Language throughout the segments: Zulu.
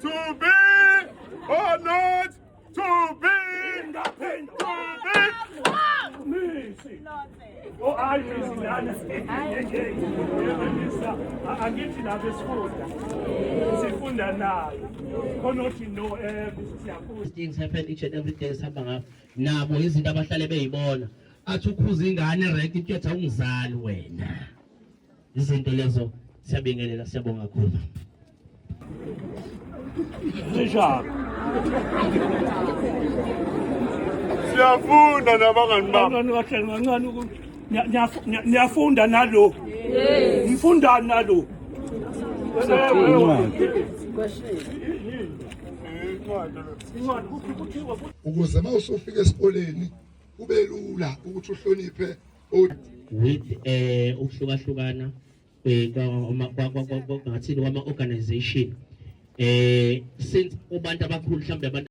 to be or not to be. Oh, angithi nabe sifunda nayo khona uthi no things happen each and every day sihamba ngapha nabo izinto abahlale beyibona athi ukhuza ingane erect ikhetha ungizali wena izinto lezo siyabingelela siyabonga kakhulu sishaka siyafunda nabangani bami niyafunda nalo ngifunda nalo ukuze mawusufika esikoleni kube lula ukuthi uhloniphe with ukuhlukahlukana ngathini kwama-organization since kubantu abakhulu mhlawumbe abantu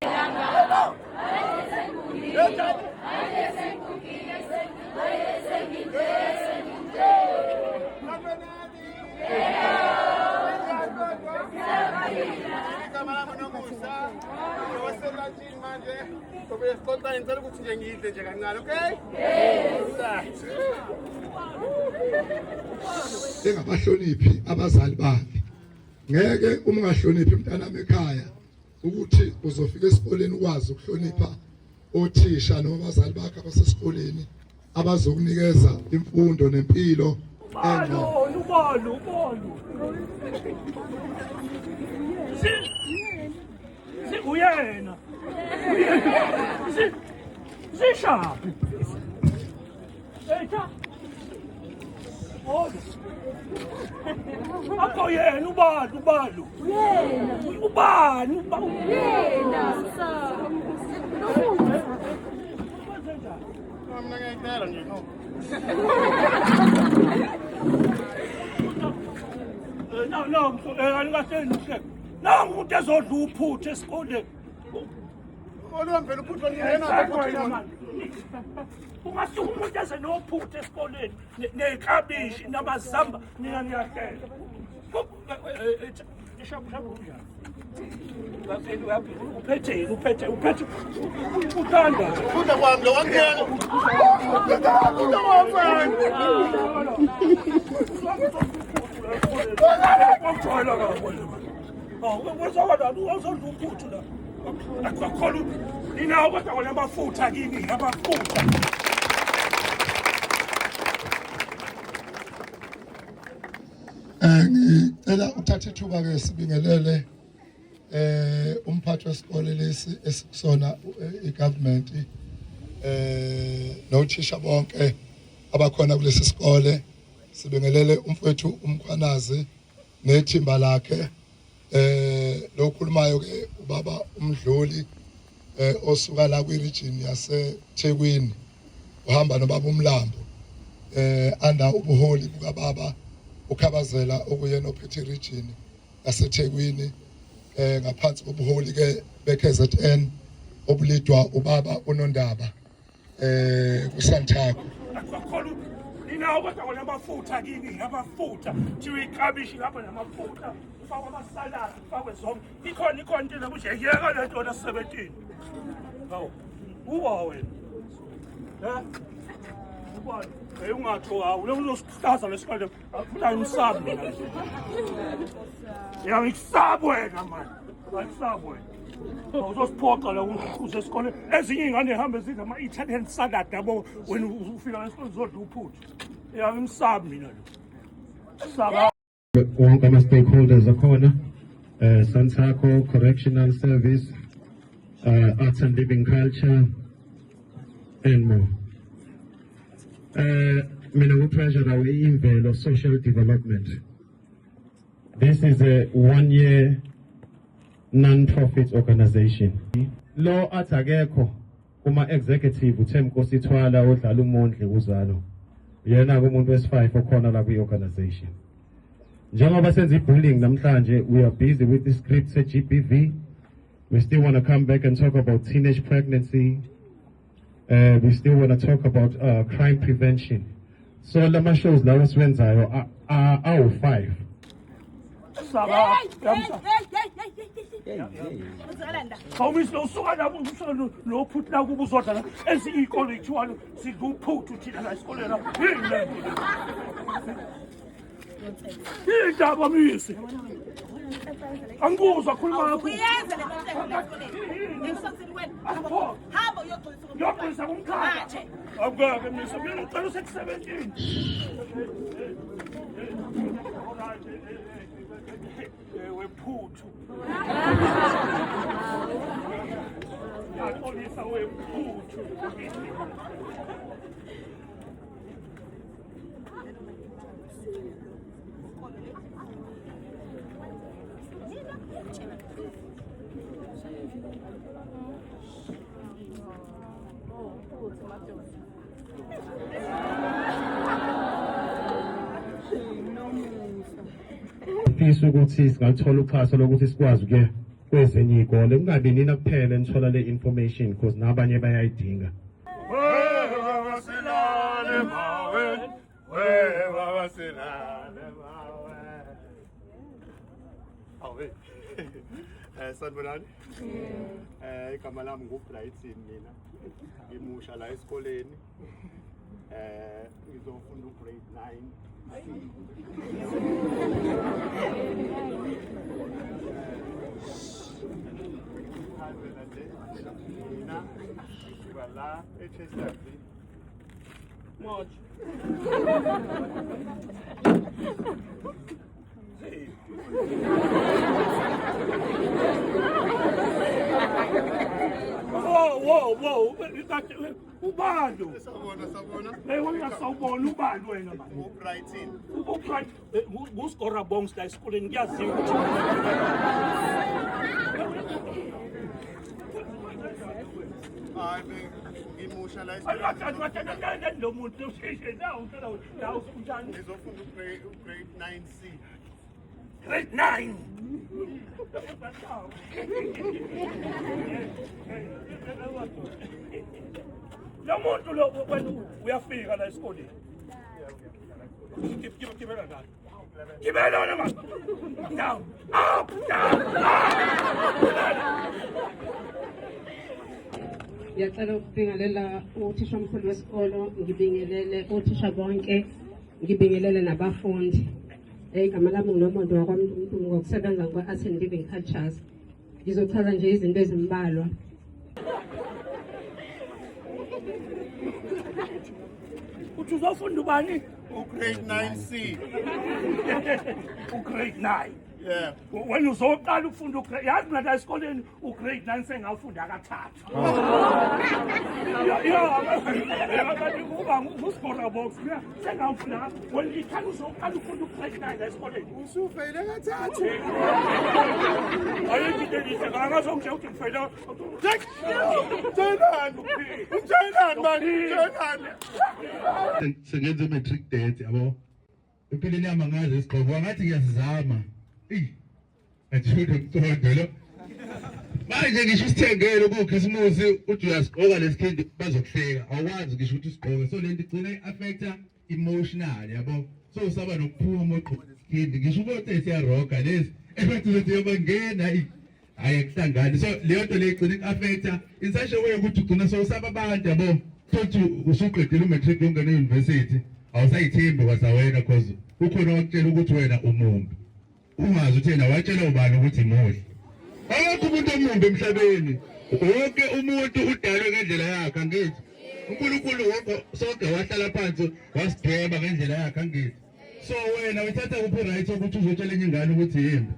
engabahloniphi abazali bakhe ngeke uma ungahloniphi umntanami ekhaya ukuthi uzofika esikoleni ukwazi ukuhlonipha othisha noma abazali bakhe abasesikoleni abazokunikeza imfundo nempilo ubalo uyena sishaphi akho yena ubalo ubani yena mina ngiyayitela nje no angingahleni nangu umuntu ezodla uphutha esikoleni phela uphutha ngiyena ungasuka umuntu eze nophutha esikoleni neklabishi namazamba mina ngiyahlela uphethe uthanda uphutha kwami lo wangena uphutha kwami wamjwayela kakhulu wenzakala uzodla uphutha la akakhulu ninawo kodwa kona amafutha kini amafutha ngicela uthathe ithuba ke sibingelele umphathi wesikole lesi esikusona igovernment nothisha bonke abakhona kulesi sikole sibingelele umfowethu umkhwanazi nethimba lakhe lokhulumayo ke ubaba umdluli osuka la kwi-region yaseThekwini uhamba nobaba uMlambo anda ubuholi bukababa ukhabazela okuyena ophethe region yaseThekwini ngaphansi kobuholi ke beKZN obulidwa ubaba uNondaba kuSantaco akakhulu ninawo kodwa kona amafutha kini amafutha thiwe iklabishi lapha namafutha ufakwa amasaladi ufakwe zonke ikhona into lokushekeka lento na 17 hawo uba wena ubani ungatsho hawo uzosihlaza lesikole afuna imsabu mina ngisabu wena manje ngisabu wena uzosiphoqa la ukukhuza esikoleni ezinye ingane ehambe zidla ama-Italian salad yabo wena ufika esikoleni zodla uphutha ngimsabi mina lo saba wonke ama-stakeholders akhona Santaco Correctional Service Arts and Living Culture and more mina ngu-treasurer we-Imvelo Social Development. This is a 1-year non-profit organization. Lo athi akekho kuma-executive uThemnkosi Thwala odlala uMondli Uzalo yena kumuntu wesi-5 okhona la kwi-organization. Njengoba senza i-bullying namhlanje, we are busy with the script se-GBV. We still want to come back and talk about teenage pregnancy. We still want to talk about crime prevention. So lama shows lawa siwenzayo awu 5. saba Awumisi lo usuka lapho usuka lo phuthi la kuba uzodla ezinye iy'kole kuthiwa sidla uphuthu thina la esikoleni lapho. Yini le nto le? Indaba misi. Angikuzwa khuluma ngakho. Yoxolisa kumkhaya. Akukake misi, mina ngicela usekusebenzini. Wephuthu. Yaxolisa wephuthu. Fisa ukuthi singathola uxhaso lokuthi sikwazi ukuya kwezinye iy'kole kungabi nina kuphela enithola le information because nabanye bayayidinga. Sanibonani. Igama lami nguBrighton mina. Ngimusha la esikoleni. Ngizofunda ugrade 9. Mina ngisuka la eChesterfield. Much. Whoa, ubani? Sabona. Uyasawubona ubani wena manje? uBrighton. Nguskora bongs la esikoleni kuyaziwa ukuthi Ngimusha la esikoleni. lo muntu usheshe la unjani? Ngizofunda ugrade 9C. Grade 9. Lo muntu lo wena uyafika la esikoleni. Gibela ngani? Gibela wena manje. Down. Up, down. Ngiyacela ukubingelela uthisha omkhulu wesikolo, ngibingelele othisha bonke, ngibingelele nabafundi. Igama lami nguNomondo wakwaMntu ngokusebenza kwa-Art and Living Cultures. Ngizochaza nje izinto ezimbalwa. Uthi uzofunda ubani? Ugrade 9C. Ugrade 9. Yeah. Wena uzoqala ukufunda ugrade, yazi mina la esikoleni ugrade 9 sengawufunda kathathu. Uba nguskora box sengawufunda. Wena ngithanda uzoqala ufunda ugrade 9 la esikoleni. Usufeyile kathathu. Ayengidelihle ngangazongisho ukuthi ngifeyile. Unjenani manje? Sengenza i-matric debt yabo. Empilweni yami angazi isigqoko angathi ngiyasizama. Ajhude mthondo lo. Manje ngisho usithengele kuKhisimusi uthi uyasigqoka lesikhindi bazokuhleka. Awukwazi ngisho ukuthi usigqoke. So lento igcina i-affecta emotional yabo. So usaba nokuphuma ogqoka lesikhindi. Ngisho ukuthi siyaroga lezi. Ebathi uzothi yobangena hayi kuhlangana. So leyo nto le igcina i-affecta in such a way ukuthi ugcina so usaba abantu yabo. Thothi usuqedile umatric ungena e-university. Awusayithembi kwasawena because ukhona wakutshela ukuthi wena umumbi. Ungazi ukuthi yena watshela ubani ukuthi imuhle. Awukho umuntu omumbi emhlabeni. Wonke umuntu udalwe ngendlela yakhe angithi. uNkulunkulu wonke sonke wahlala phansi wasidweba ngendlela yakhe angithi. So wena uthatha kuphi right ukuthi uzotshela enye ingane ukuthi yimbi.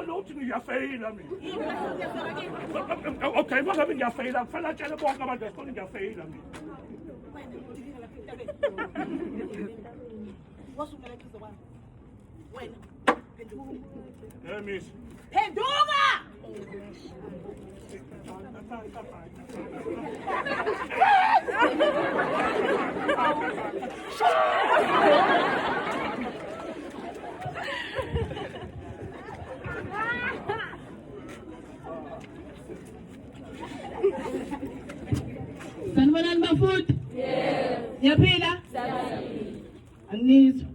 Lo uthi ngiyafeyila mina. Okay, mangabe ngiyafeyila kufanele atshele bonke abantu esikoleni ngiyafeyila mina. Miss. Phenduka! Sanibonani bafundi? Yes. Niyaphila? Sabaphila. Anizwa?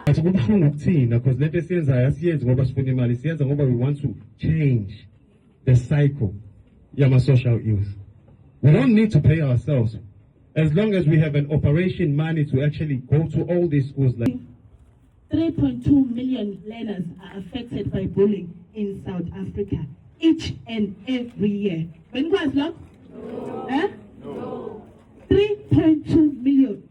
Athi kubuhlungu kuthina because lento esiyenzayo asiyenzi ngoba sifuna imali, siyenza ngoba we want to change the cycle yama-social ills. We don't need to pay ourselves. As long as we have an operation money to actually go to all these schools like 3.2 million learners are affected by bullying in South Africa each and every year. When was locked? No. 3.2 million.